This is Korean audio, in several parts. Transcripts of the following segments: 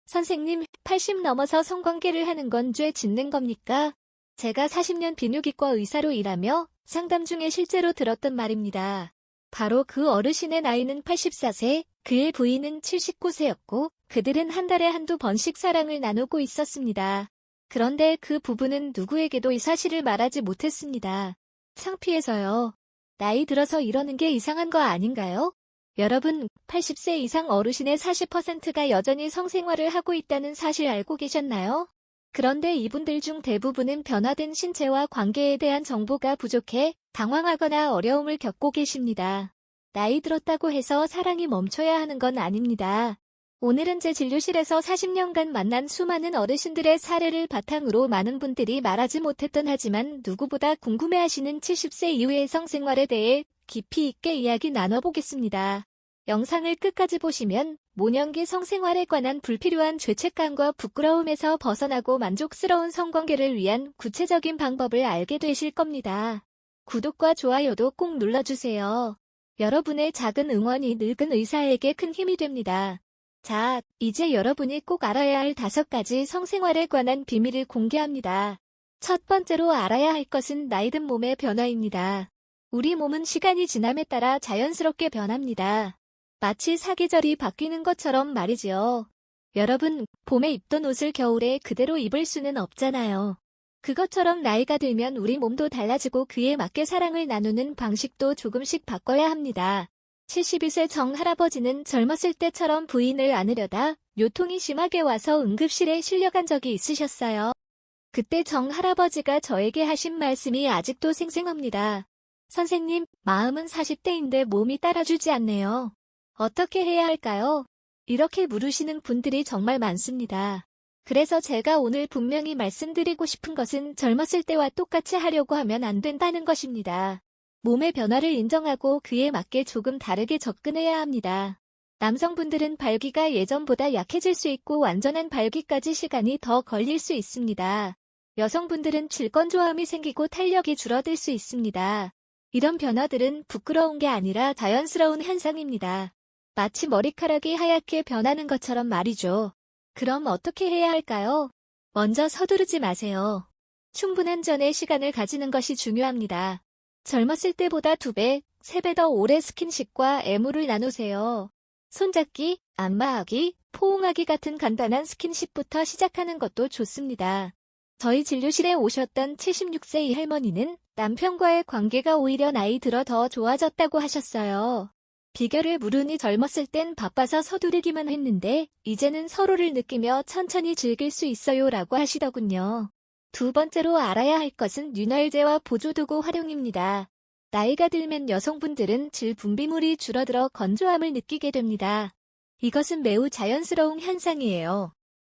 선생님, 80 넘어서 성관계를 하는 건 죄 짓는 겁니까? 제가 40년 비뇨기과 의사로 일하며 상담 중에 실제로 들었던 말입니다. 바로 그 어르신의 나이는 84세, 그의 부인은 79세였고 그들은 한 달에 한두 번씩 사랑을 나누고 있었습니다. 그런데 그 부부는 누구에게도 이 사실을 말하지 못했습니다. 창피해서요. 나이 들어서 이러는 게 이상한 거 아닌가요? 여러분, 80세 이상 어르신의 40%가 여전히 성생활을 하고 있다는 사실 알고 계셨나요? 그런데 이분들 중 대부분은 변화된 신체와 관계에 대한 정보가 부족해 당황하거나 어려움을 겪고 계십니다. 나이 들었다고 해서 사랑이 멈춰야 하는 건 아닙니다. 오늘은 제 진료실에서 40년간 만난 수많은 어르신들의 사례를 바탕으로 많은 분들이 말하지 못했던 하지만 누구보다 궁금해하시는 70세 이후의 성생활에 대해 깊이 있게 이야기 나눠보겠습니다. 영상을 끝까지 보시면 모년기 성생활에 관한 불필요한 죄책감과 부끄러움에서 벗어나고 만족스러운 성관계를 위한 구체적인 방법을 알게 되실 겁니다. 구독과 좋아요도 꼭 눌러주세요. 여러분의 작은 응원이 늙은 의사에게 큰 힘이 됩니다. 자, 이제 여러분이 꼭 알아야 할 5가지 성생활에 관한 비밀을 공개합니다. 첫 번째로 알아야 할 것은 나이든 몸의 변화입니다. 우리 몸은 시간이 지남에 따라 자연스럽게 변합니다. 마치 사계절이 바뀌는 것처럼 말이지요. 여러분, 봄에 입던 옷을 겨울에 그대로 입을 수는 없잖아요. 그것처럼 나이가 들면 우리 몸도 달라지고 그에 맞게 사랑을 나누는 방식도 조금씩 바꿔야 합니다. 72세 정 할아버지는 젊었을 때처럼 부인을 안으려다 요통이 심하게 와서 응급실에 실려간 적이 있으셨어요. 그때 정 할아버지가 저에게 하신 말씀이 아직도 생생합니다. 선생님, 마음은 40대인데 몸이 따라주지 않네요. 어떻게 해야 할까요? 이렇게 물으시는 분들이 정말 많습니다. 그래서 제가 오늘 분명히 말씀드리고 싶은 것은 젊었을 때와 똑같이 하려고 하면 안 된다는 것입니다. 몸의 변화를 인정하고 그에 맞게 조금 다르게 접근해야 합니다. 남성분들은 발기가 예전보다 약해질 수 있고 완전한 발기까지 시간이 더 걸릴 수 있습니다. 여성분들은 질건조함이 생기고 탄력이 줄어들 수 있습니다. 이런 변화들은 부끄러운 게 아니라 자연스러운 현상입니다. 마치 머리카락이 하얗게 변하는 것처럼 말이죠. 그럼 어떻게 해야 할까요? 먼저 서두르지 마세요. 충분한 전의 시간을 가지는 것이 중요합니다. 젊었을 때보다 2배, 3배 더 오래 스킨십과 애무를 나누세요. 손잡기, 안마하기, 포옹하기 같은 간단한 스킨십부터 시작하는 것도 좋습니다. 저희 진료실에 오셨던 76세 이 할머니는 남편과의 관계가 오히려 나이 들어 더 좋아졌다고 하셨어요. 비결을 물으니 젊었을 땐 바빠서 서두르기만 했는데 이제는 서로를 느끼며 천천히 즐길 수 있어요 라고 하시더군요. 두 번째로 알아야 할 것은 윤활제와 보조도구 활용입니다. 나이가 들면 여성분들은 질 분비물이 줄어들어 건조함을 느끼게 됩니다. 이것은 매우 자연스러운 현상이에요.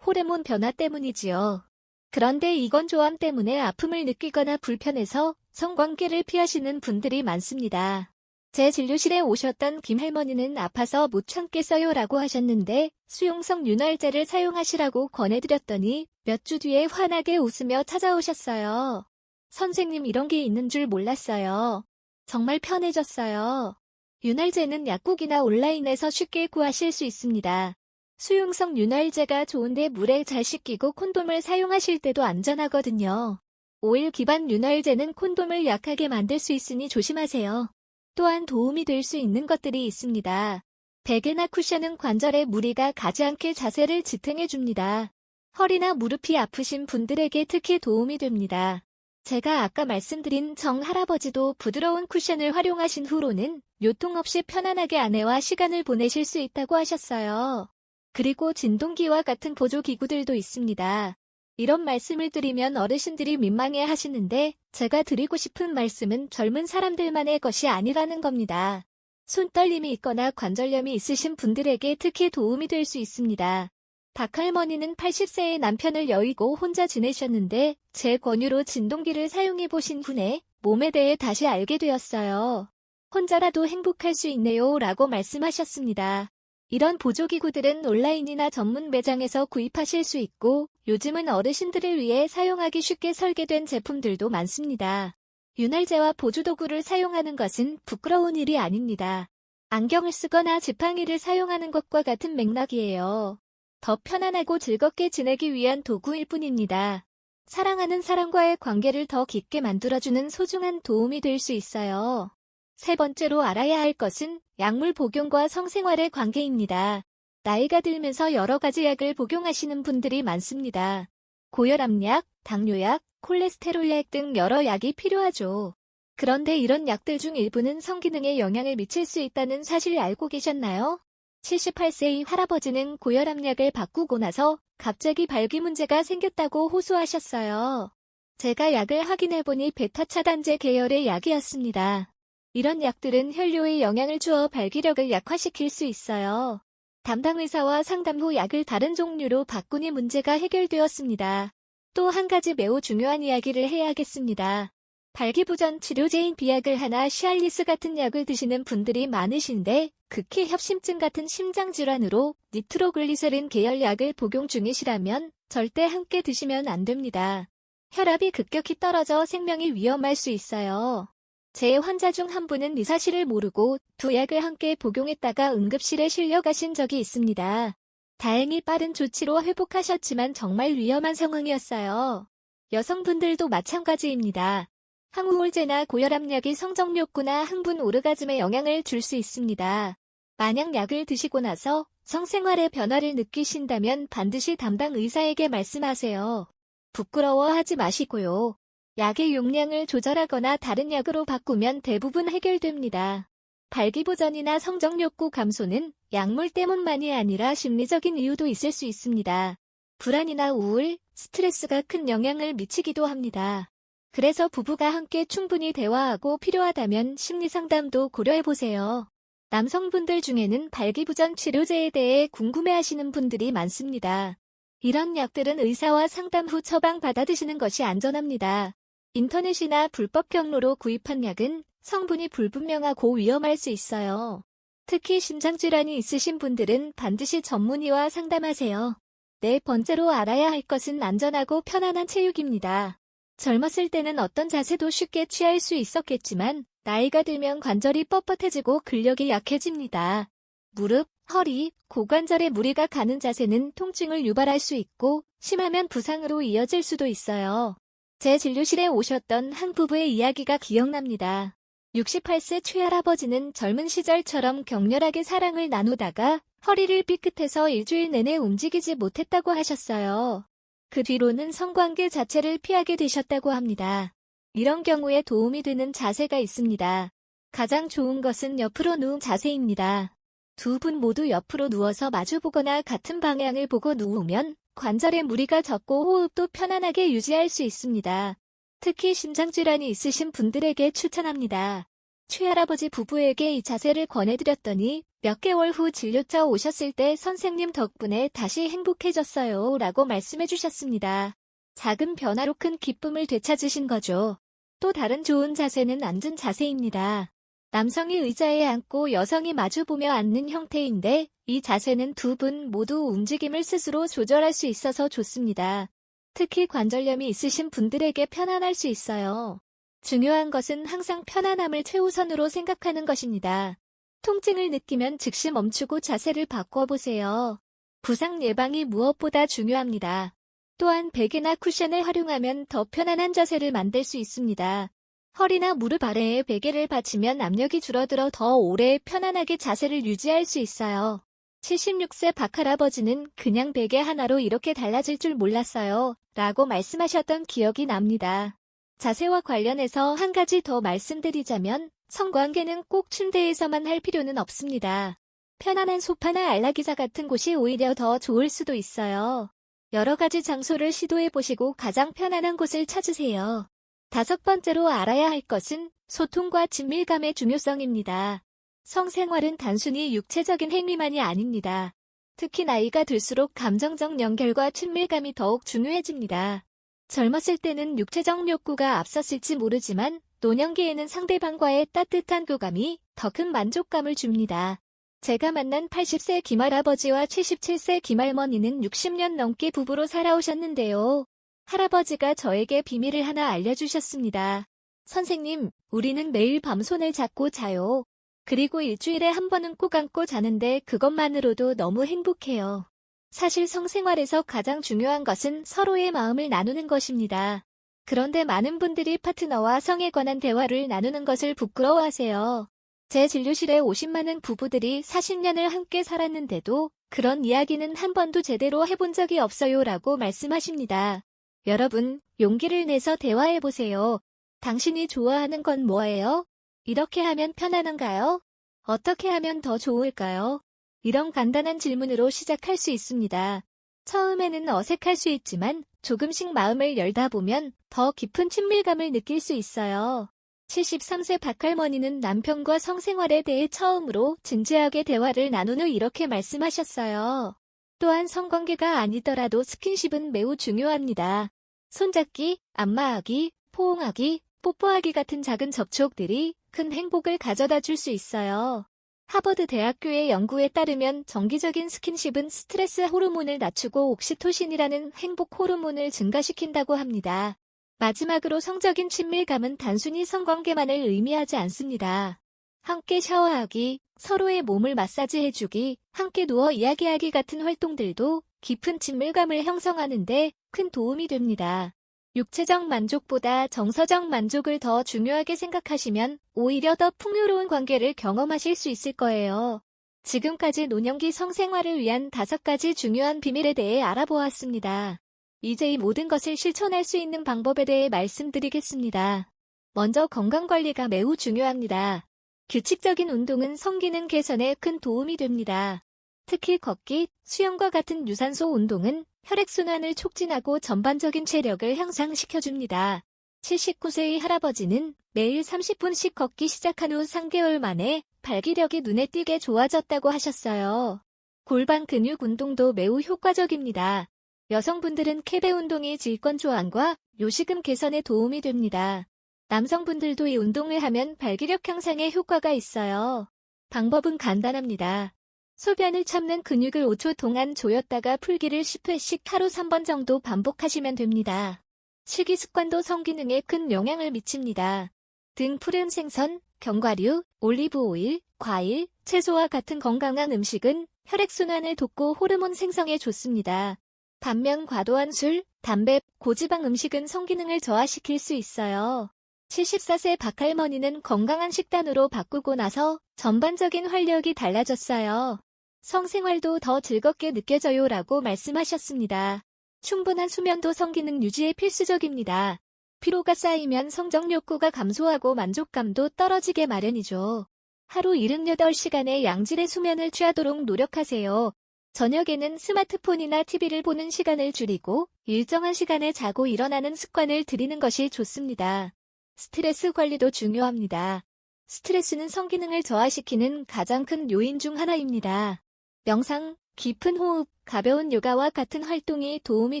호르몬 변화 때문이지요. 그런데 이 건조함 때문에 아픔을 느끼거나 불편해서 성관계를 피하시는 분들이 많습니다. 제 진료실에 오셨던 김 할머니는 아파서 못 참겠어요 라고 하셨는데 수용성 윤활제를 사용하시라고 권해드렸더니 몇 주 뒤에 환하게 웃으며 찾아오셨어요. 선생님, 이런 게 있는 줄 몰랐어요. 정말 편해졌어요. 윤활제는 약국이나 온라인에서 쉽게 구하실 수 있습니다. 수용성 윤활제가 좋은데 물에 잘 씻기고 콘돔을 사용하실 때도 안전하거든요. 오일 기반 윤활제는 콘돔을 약하게 만들 수 있으니 조심하세요. 또한 도움이 될 수 있는 것들이 있습니다. 베개나 쿠션은 관절에 무리가 가지 않게 자세를 지탱해줍니다. 허리나 무릎이 아프신 분들에게 특히 도움이 됩니다. 제가 아까 말씀드린 정 할아버지도 부드러운 쿠션을 활용하신 후로는 요통 없이 편안하게 아내와 시간을 보내실 수 있다고 하셨어요. 그리고 진동기와 같은 보조기구들도 있습니다. 이런 말씀을 드리면 어르신들이 민망해 하시는데 제가 드리고 싶은 말씀은 젊은 사람들만의 것이 아니라는 겁니다. 손떨림이 있거나 관절염이 있으신 분들에게 특히 도움이 될 수 있습니다. 박할머니는 80세의 남편을 여의고 혼자 지내셨는데 제 권유로 진동기를 사용해 보신 후에 몸에 대해 다시 알게 되었어요. 혼자라도 행복할 수 있네요 라고 말씀하셨습니다. 이런 보조기구들은 온라인이나 전문 매장에서 구입하실 수 있고 요즘은 어르신들을 위해 사용하기 쉽게 설계된 제품들도 많습니다. 윤활제와 보조도구를 사용하는 것은 부끄러운 일이 아닙니다. 안경을 쓰거나 지팡이를 사용하는 것과 같은 맥락이에요. 더 편안하고 즐겁게 지내기 위한 도구일 뿐입니다. 사랑하는 사람과의 관계를 더 깊게 만들어주는 소중한 도움이 될 수 있어요. 세 번째로 알아야 할 것은 약물 복용과 성생활의 관계입니다. 나이가 들면서 여러 가지 약을 복용하시는 분들이 많습니다. 고혈압약, 당뇨약, 콜레스테롤약 등 여러 약이 필요하죠. 그런데 이런 약들 중 일부는 성기능에 영향을 미칠 수 있다는 사실 알고 계셨나요? 78세의 할아버지는 고혈압약을 바꾸고 나서 갑자기 발기 문제가 생겼다고 호소하셨어요. 제가 약을 확인해보니 베타 차단제 계열의 약이었습니다. 이런 약들은 혈뇨에 영향을 주어 발기력을 약화시킬 수 있어요. 담당 의사와 상담 후 약을 다른 종류로 바꾸니 문제가 해결되었습니다. 또 한 가지 매우 중요한 이야기를 해야겠습니다. 발기부전 치료제인 비약을 하나 시알리스 같은 약을 드시는 분들이 많으신데 극히 협심증 같은 심장질환으로 니트로글리세린 계열 약을 복용 중이시라면 절대 함께 드시면 안 됩니다. 혈압이 급격히 떨어져 생명이 위험할 수 있어요. 제 환자 중 한 분은 이 사실을 모르고 두 약을 함께 복용했다가 응급실에 실려가신 적이 있습니다. 다행히 빠른 조치로 회복하셨지만 정말 위험한 상황이었어요. 여성분들도 마찬가지입니다. 항우울제나 고혈압약이 성적욕구나 흥분 오르가즘에 영향을 줄 수 있습니다. 만약 약을 드시고 나서 성생활의 변화를 느끼신다면 반드시 담당 의사에게 말씀하세요. 부끄러워하지 마시고요. 약의 용량을 조절하거나 다른 약으로 바꾸면 대부분 해결됩니다. 발기부전이나 성적욕구 감소는 약물 때문만이 아니라 심리적인 이유도 있을 수 있습니다. 불안이나 우울, 스트레스가 큰 영향을 미치기도 합니다. 그래서 부부가 함께 충분히 대화하고 필요하다면 심리상담도 고려해보세요. 남성분들 중에는 발기부전 치료제에 대해 궁금해하시는 분들이 많습니다. 이런 약들은 의사와 상담 후 처방받아 드시는 것이 안전합니다. 인터넷이나 불법 경로로 구입한 약은 성분이 불분명하고 위험할 수 있어요. 특히 심장질환이 있으신 분들은 반드시 전문의와 상담하세요. 네 번째로 알아야 할 것은 안전하고 편안한 체육입니다. 젊었을 때는 어떤 자세도 쉽게 취할 수 있었겠지만 나이가 들면 관절이 뻣뻣해지고 근력이 약해집니다. 무릎, 허리, 고관절에 무리가 가는 자세는 통증을 유발할 수 있고 심하면 부상으로 이어질 수도 있어요. 제 진료실에 오셨던 한 부부의 이야기가 기억납니다. 68세 최할아버지는 젊은 시절처럼 격렬하게 사랑을 나누다가 허리를 삐끗해서 일주일 내내 움직이지 못했다고 하셨어요. 그 뒤로는 성관계 자체를 피하게 되셨다고 합니다. 이런 경우에 도움이 되는 자세가 있습니다. 가장 좋은 것은 옆으로 누운 자세입니다. 두 분 모두 옆으로 누워서 마주보거나 같은 방향을 보고 누우면 관절에 무리가 적고 호흡도 편안하게 유지할 수 있습니다. 특히 심장질환이 있으신 분들에게 추천합니다. 최할아버지 부부에게 이 자세를 권해드렸더니 몇 개월 후 진료차 오셨을 때 선생님 덕분에 다시 행복해졌어요 라고 말씀해 주셨습니다. 작은 변화로 큰 기쁨을 되찾으신 거죠. 또 다른 좋은 자세는 앉은 자세입니다. 남성이 의자에 앉고 여성이 마주보며 앉는 형태인데 이 자세는 두 분 모두 움직임을 스스로 조절할 수 있어서 좋습니다. 특히 관절염이 있으신 분들에게 편안할 수 있어요. 중요한 것은 항상 편안함을 최우선으로 생각하는 것입니다. 통증을 느끼면 즉시 멈추고 자세를 바꿔보세요. 부상 예방이 무엇보다 중요합니다. 또한 베개나 쿠션을 활용하면 더 편안한 자세를 만들 수 있습니다. 허리나 무릎 아래에 베개를 받치면 압력이 줄어들어 더 오래 편안하게 자세를 유지할 수 있어요. 76세 박할아버지는 그냥 베개 하나로 이렇게 달라질 줄 몰랐어요 라고 말씀하셨던 기억이 납니다. 자세와 관련해서 한 가지 더 말씀드리자면 성관계는 꼭 침대에서만 할 필요는 없습니다. 편안한 소파나 안락의자 같은 곳이 오히려 더 좋을 수도 있어요. 여러 가지 장소를 시도해보시고 가장 편안한 곳을 찾으세요. 다섯 번째로 알아야 할 것은 소통과 친밀감의 중요성입니다. 성생활은 단순히 육체적인 행위만이 아닙니다. 특히 나이가 들수록 감정적 연결과 친밀감이 더욱 중요해집니다. 젊었을 때는 육체적 욕구가 앞섰을지 모르지만 노년기에는 상대방과의 따뜻한 교감이 더 큰 만족감을 줍니다. 제가 만난 80세 김할아버지와 77세 김할머니는 60년 넘게 부부로 살아오셨는데요. 할아버지가 저에게 비밀을 하나 알려주셨습니다. 선생님, 우리는 매일 밤 손을 잡고 자요. 그리고 일주일에 한 번은 꼭 안고 자는데 그것만으로도 너무 행복해요. 사실 성생활에서 가장 중요한 것은 서로의 마음을 나누는 것입니다. 그런데 많은 분들이 파트너와 성에 관한 대화를 나누는 것을 부끄러워하세요. 제 진료실에 오신 많은 부부들이 40년을 함께 살았는데도 그런 이야기는 한 번도 제대로 해본 적이 없어요 라고 말씀하십니다. 여러분, 용기를 내서 대화해보세요. 당신이 좋아하는 건 뭐예요? 이렇게 하면 편안한가요? 어떻게 하면 더 좋을까요? 이런 간단한 질문으로 시작할 수 있습니다. 처음에는 어색할 수 있지만 조금씩 마음을 열다 보면 더 깊은 친밀감을 느낄 수 있어요. 73세 박할머니는 남편과 성생활에 대해 처음으로 진지하게 대화를 나눈 후 이렇게 말씀하셨어요. 또한 성관계가 아니더라도 스킨십은 매우 중요합니다. 손잡기, 안마하기, 포옹하기, 뽀뽀하기 같은 작은 접촉들이 큰 행복을 가져다 줄 수 있어요. 하버드 대학교의 연구에 따르면 정기적인 스킨십은 스트레스 호르몬을 낮추고 옥시토신이라는 행복 호르몬을 증가시킨다고 합니다. 마지막으로 성적인 친밀감은 단순히 성관계만을 의미하지 않습니다. 함께 샤워하기, 서로의 몸을 마사지해주기, 함께 누워 이야기하기 같은 활동들도 깊은 친밀감을 형성하는 데 큰 도움이 됩니다. 육체적 만족보다 정서적 만족을 더 중요하게 생각하시면 오히려 더 풍요로운 관계를 경험하실 수 있을 거예요. 지금까지 노년기 성생활을 위한 5가지 중요한 비밀에 대해 알아보았습니다. 이제 이 모든 것을 실천할 수 있는 방법에 대해 말씀드리겠습니다. 먼저 건강관리가 매우 중요합니다. 규칙적인 운동은 성기능 개선에 큰 도움이 됩니다. 특히 걷기, 수영과 같은 유산소 운동은 혈액순환을 촉진하고 전반적인 체력을 향상시켜줍니다. 79세의 할아버지는 매일 30분씩 걷기 시작한 후 3개월 만에 발기력이 눈에 띄게 좋아졌다고 하셨어요. 골반 근육 운동도 매우 효과적입니다. 여성분들은 케베 운동이 질권조항과 요식음 개선에 도움이 됩니다. 남성분들도 이 운동을 하면 발기력 향상에 효과가 있어요. 방법은 간단합니다. 소변을 참는 근육을 5초 동안 조였다가 풀기를 10회씩 하루 3번 정도 반복하시면 됩니다. 식이 습관도 성기능에 큰 영향을 미칩니다. 등 푸른 생선, 견과류, 올리브 오일, 과일, 채소와 같은 건강한 음식은 혈액순환을 돕고 호르몬 생성에 좋습니다. 반면 과도한 술, 담배, 고지방 음식은 성기능을 저하시킬 수 있어요. 74세 박할머니는 건강한 식단으로 바꾸고 나서 전반적인 활력이 달라졌어요. 성생활도 더 즐겁게 느껴져요 라고 말씀하셨습니다. 충분한 수면도 성기능 유지에 필수적입니다. 피로가 쌓이면 성적 욕구가 감소하고 만족감도 떨어지게 마련이죠. 하루 78시간의 양질의 수면을 취하도록 노력하세요. 저녁에는 스마트폰이나 TV를 보는 시간을 줄이고 일정한 시간에 자고 일어나는 습관을 들이는 것이 좋습니다. 스트레스 관리도 중요합니다. 스트레스는 성기능을 저하시키는 가장 큰 요인 중 하나입니다. 명상, 깊은 호흡, 가벼운 요가와 같은 활동이 도움이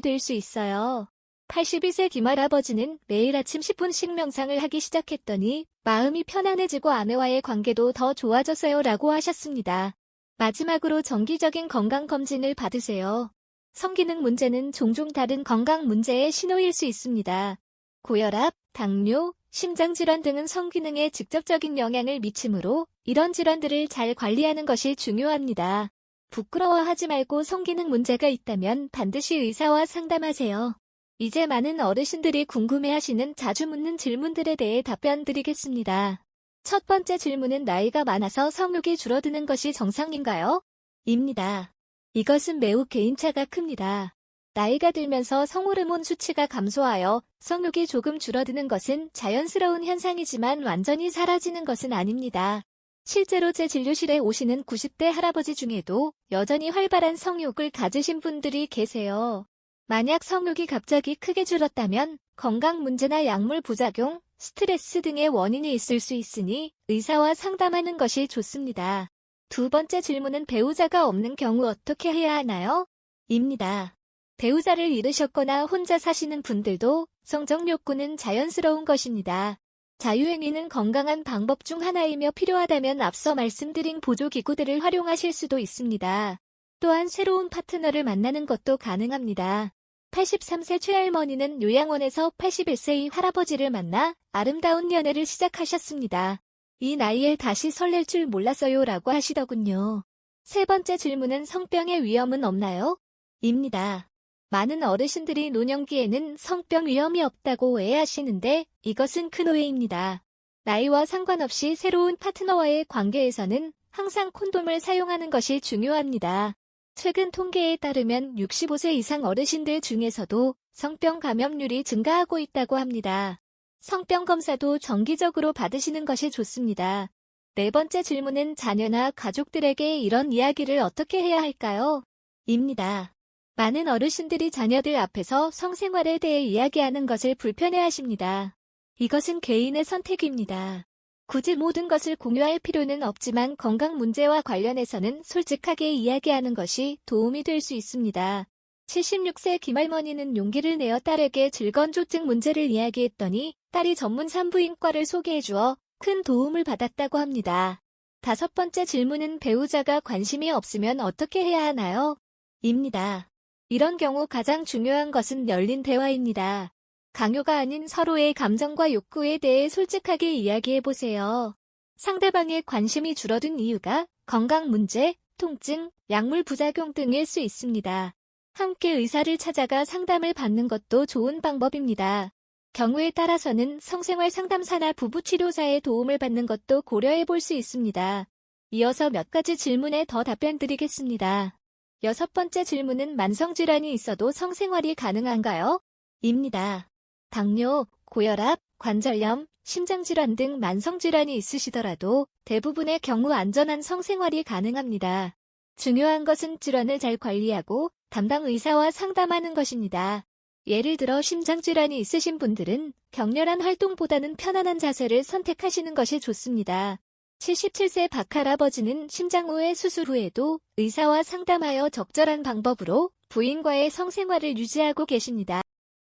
될 수 있어요. 81세 김할아버지는 매일 아침 10분씩 명상을 하기 시작했더니 마음이 편안해지고 아내와의 관계도 더 좋아졌어요 라고 하셨습니다. 마지막으로 정기적인 건강검진을 받으세요. 성기능 문제는 종종 다른 건강 문제의 신호일 수 있습니다. 고혈압, 당뇨, 심장질환 등은 성기능에 직접적인 영향을 미치므로 이런 질환들을 잘 관리하는 것이 중요합니다. 부끄러워하지 말고 성기능 문제가 있다면 반드시 의사와 상담하세요. 이제 많은 어르신들이 궁금해하시는 자주 묻는 질문들에 대해 답변 드리겠습니다. 첫 번째 질문은 나이가 많아서 성욕이 줄어드는 것이 정상인가요? 입니다. 이것은 매우 개인차가 큽니다. 나이가 들면서 성호르몬 수치가 감소하여 성욕이 조금 줄어드는 것은 자연스러운 현상이지만 완전히 사라지는 것은 아닙니다. 실제로 제 진료실에 오시는 90대 할아버지 중에도 여전히 활발한 성욕을 가지신 분들이 계세요. 만약 성욕이 갑자기 크게 줄었다면 건강 문제나 약물 부작용, 스트레스 등의 원인이 있을 수 있으니 의사와 상담하는 것이 좋습니다. 두 번째 질문은 배우자가 없는 경우 어떻게 해야 하나요? 입니다. 배우자를 잃으셨거나 혼자 사시는 분들도 성적 욕구는 자연스러운 것입니다. 자유행위는 건강한 방법 중 하나이며 필요하다면 앞서 말씀드린 보조기구들을 활용하실 수도 있습니다. 또한 새로운 파트너를 만나는 것도 가능합니다. 83세 최할머니는 요양원에서 81세의 할아버지를 만나 아름다운 연애를 시작하셨습니다. 이 나이에 다시 설렐 줄 몰랐어요 라고 하시더군요. 세 번째 질문은 성병의 위험은 없나요? 입니다. 많은 어르신들이 노년기에는 성병 위험이 없다고 오해하시는데 이것은 큰 오해입니다. 나이와 상관없이 새로운 파트너와의 관계에서는 항상 콘돔을 사용하는 것이 중요합니다. 최근 통계에 따르면 65세 이상 어르신들 중에서도 성병 감염률이 증가하고 있다고 합니다. 성병 검사도 정기적으로 받으시는 것이 좋습니다. 네 번째 질문은 자녀나 가족들에게 이런 이야기를 어떻게 해야 할까요? 입니다. 많은 어르신들이 자녀들 앞에서 성생활에 대해 이야기하는 것을 불편해하십니다. 이것은 개인의 선택입니다. 굳이 모든 것을 공유할 필요는 없지만 건강 문제와 관련해서는 솔직하게 이야기하는 것이 도움이 될 수 있습니다. 76세 김할머니는 용기를 내어 딸에게 질건조증 문제를 이야기했더니 딸이 전문 산부인과를 소개해주어 큰 도움을 받았다고 합니다. 다섯 번째 질문은 배우자가 관심이 없으면 어떻게 해야 하나요? 입니다. 이런 경우 가장 중요한 것은 열린 대화입니다. 강요가 아닌 서로의 감정과 욕구에 대해 솔직하게 이야기해보세요. 상대방의 관심이 줄어든 이유가 건강 문제, 통증, 약물 부작용 등일 수 있습니다. 함께 의사를 찾아가 상담을 받는 것도 좋은 방법입니다. 경우에 따라서는 성생활 상담사나 부부치료사의 도움을 받는 것도 고려해볼 수 있습니다. 이어서 몇 가지 질문에 더 답변드리겠습니다. 여섯 번째 질문은 만성질환이 있어도 성생활이 가능한가요? 입니다. 당뇨, 고혈압, 관절염, 심장질환 등 만성질환이 있으시더라도 대부분의 경우 안전한 성생활이 가능합니다. 중요한 것은 질환을 잘 관리하고 담당 의사와 상담하는 것입니다. 예를 들어 심장질환이 있으신 분들은 격렬한 활동보다는 편안한 자세를 선택하시는 것이 좋습니다. 77세 박할아버지는 심장후회 수술 후에도 의사와 상담하여 적절한 방법으로 부인과의 성생활을 유지하고 계십니다.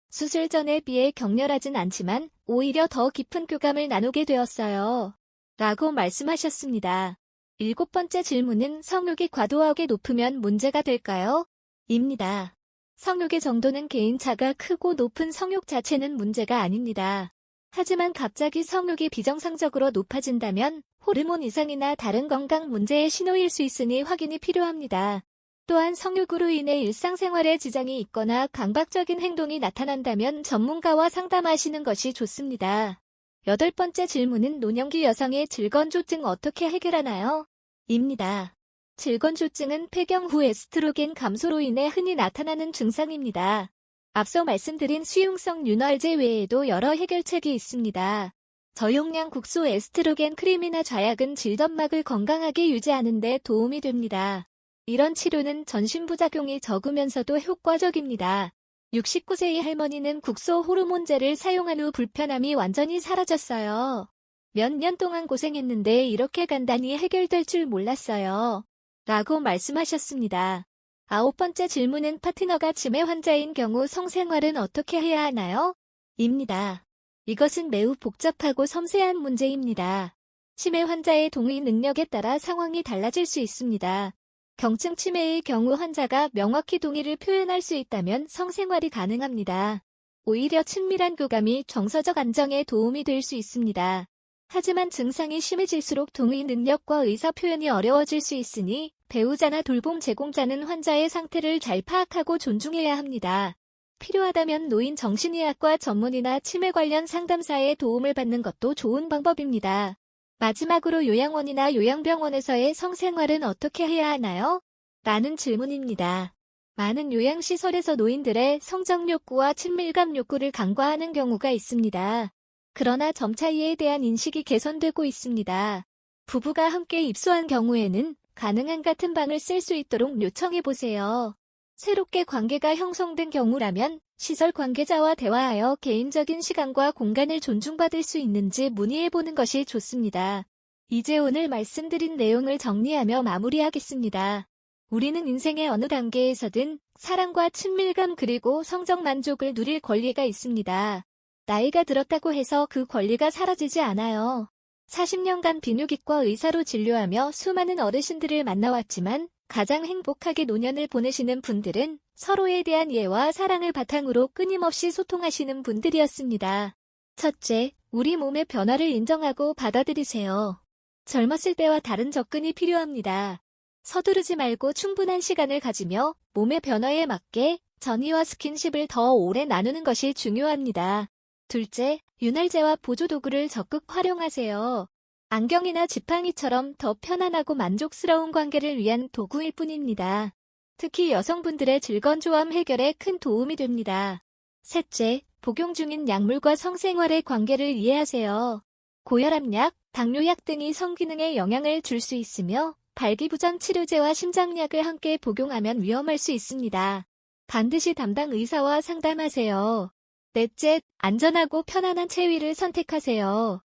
수술 전에 비해 격렬하진 않지만 오히려 더 깊은 교감을 나누게 되었어요. 라고 말씀하셨습니다. 일곱 번째 질문은 성욕이 과도하게 높으면 문제가 될까요? 입니다. 성욕의 정도는 개인차가 크고 높은 성욕 자체는 문제가 아닙니다. 하지만 갑자기 성욕이 비정상적으로 높아진다면 호르몬 이상이나 다른 건강 문제의 신호일 수 있으니 확인이 필요합니다. 또한 성욕으로 인해 일상생활에 지장이 있거나 강박적인 행동이 나타난다면 전문가와 상담하시는 것이 좋습니다. 여덟 번째 질문은 노년기 여성의 질건조증 어떻게 해결하나요? 입니다. 질건조증은 폐경 후 에스트로겐 감소로 인해 흔히 나타나는 증상입니다. 앞서 말씀드린 수용성 윤활제 외에도 여러 해결책이 있습니다. 저용량 국소 에스트로겐 크림이나 좌약은 질점막을 건강하게 유지하는 데 도움이 됩니다. 이런 치료는 전신부작용이 적으면서도 효과적입니다. 69세의 할머니는 국소 호르몬제를 사용한 후 불편함이 완전히 사라졌어요. 몇 년 동안 고생했는데 이렇게 간단히 해결될 줄 몰랐어요. 라고 말씀하셨습니다. 아홉 번째 질문은 파트너가 치매 환자인 경우 성생활은 어떻게 해야 하나요? 입니다. 이것은 매우 복잡하고 섬세한 문제입니다. 치매 환자의 동의 능력에 따라 상황이 달라질 수 있습니다. 경증 치매의 경우 환자가 명확히 동의를 표현할 수 있다면 성생활이 가능합니다. 오히려 친밀한 교감이 정서적 안정에 도움이 될 수 있습니다. 하지만 증상이 심해질수록 동의 능력과 의사 표현이 어려워질 수 있으니 배우자나 돌봄 제공자는 환자의 상태를 잘 파악하고 존중해야 합니다. 필요하다면 노인 정신의학과 전문의나 치매 관련 상담사의 도움을 받는 것도 좋은 방법입니다. 마지막으로 요양원이나 요양병원에서의 성생활은 어떻게 해야 하나요? 라는 질문입니다. 많은 요양시설에서 노인들의 성적 욕구와 친밀감 욕구를 간과하는 경우가 있습니다. 그러나 점차 이에 대한 인식이 개선되고 있습니다. 부부가 함께 입소한 경우에는 가능한 같은 방을 쓸 수 있도록 요청해보세요. 새롭게 관계가 형성된 경우라면 시설 관계자와 대화하여 개인적인 시간과 공간을 존중받을 수 있는지 문의해보는 것이 좋습니다. 이제 오늘 말씀드린 내용을 정리하며 마무리하겠습니다. 우리는 인생의 어느 단계에서든 사랑과 친밀감 그리고 성적 만족을 누릴 권리가 있습니다. 나이가 들었다고 해서 그 권리가 사라지지 않아요. 40년간 비뇨기과 의사로 진료하며 수많은 어르신들을 만나왔지만 가장 행복하게 노년을 보내시는 분들은 서로에 대한 이해와 사랑을 바탕으로 끊임없이 소통하시는 분들이었습니다. 첫째, 우리 몸의 변화를 인정하고 받아들이세요. 젊었을 때와 다른 접근이 필요합니다. 서두르지 말고 충분한 시간을 가지며 몸의 변화에 맞게 전이와 스킨십을 더 오래 나누는 것이 중요합니다. 둘째, 윤활제와 보조도구를 적극 활용하세요. 안경이나 지팡이처럼 더 편안하고 만족스러운 관계를 위한 도구일 뿐입니다. 특히 여성분들의 질건조함 해결에 큰 도움이 됩니다. 셋째, 복용 중인 약물과 성생활의 관계를 이해하세요. 고혈압약, 당뇨약 등이 성기능에 영향을 줄 수 있으며 발기부전 치료제와 심장약을 함께 복용하면 위험할 수 있습니다. 반드시 담당 의사와 상담하세요. 넷째, 안전하고 편안한 체위를 선택하세요.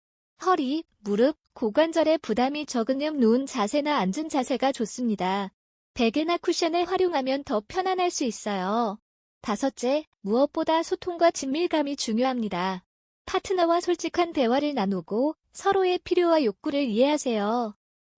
허리, 무릎, 고관절에 부담이 적은 누운 자세나 앉은 자세가 좋습니다. 베개나 쿠션을 활용하면 더 편안할 수 있어요. 다섯째, 무엇보다 소통과 친밀감이 중요합니다. 파트너와 솔직한 대화를 나누고 서로의 필요와 욕구를 이해하세요.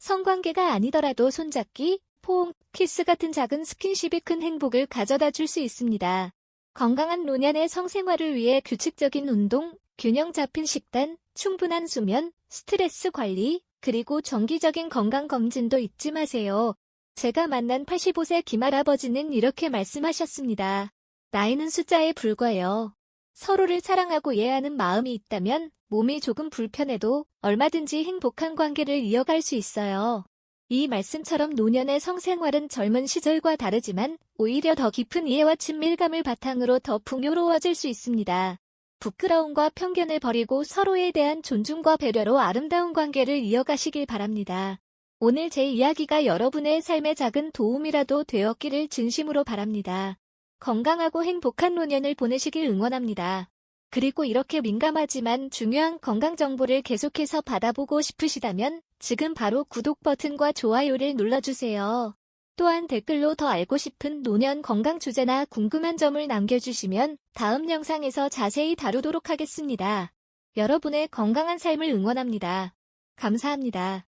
성관계가 아니더라도 손잡기, 포옹, 키스 같은 작은 스킨십이 큰 행복을 가져다 줄 수 있습니다. 건강한 노년의 성생활을 위해 규칙적인 운동, 균형 잡힌 식단, 충분한 수면, 스트레스 관리, 그리고 정기적인 건강검진도 잊지 마세요. 제가 만난 85세 김할아버지는 이렇게 말씀하셨습니다. 나이는 숫자에 불과해요. 서로를 사랑하고 이해하는 마음이 있다면 몸이 조금 불편해도 얼마든지 행복한 관계를 이어갈 수 있어요. 이 말씀처럼 노년의 성생활은 젊은 시절과 다르지만 오히려 더 깊은 이해와 친밀감을 바탕으로 더 풍요로워질 수 있습니다. 부끄러움과 편견을 버리고 서로에 대한 존중과 배려로 아름다운 관계를 이어가시길 바랍니다. 오늘 제 이야기가 여러분의 삶에 작은 도움이라도 되었기를 진심으로 바랍니다. 건강하고 행복한 노년을 보내시길 응원합니다. 그리고 이렇게 민감하지만 중요한 건강 정보를 계속해서 받아보고 싶으시다면 지금 바로 구독 버튼과 좋아요를 눌러주세요. 또한 댓글로 더 알고 싶은 노년 건강 주제나 궁금한 점을 남겨주시면 다음 영상에서 자세히 다루도록 하겠습니다. 여러분의 건강한 삶을 응원합니다. 감사합니다.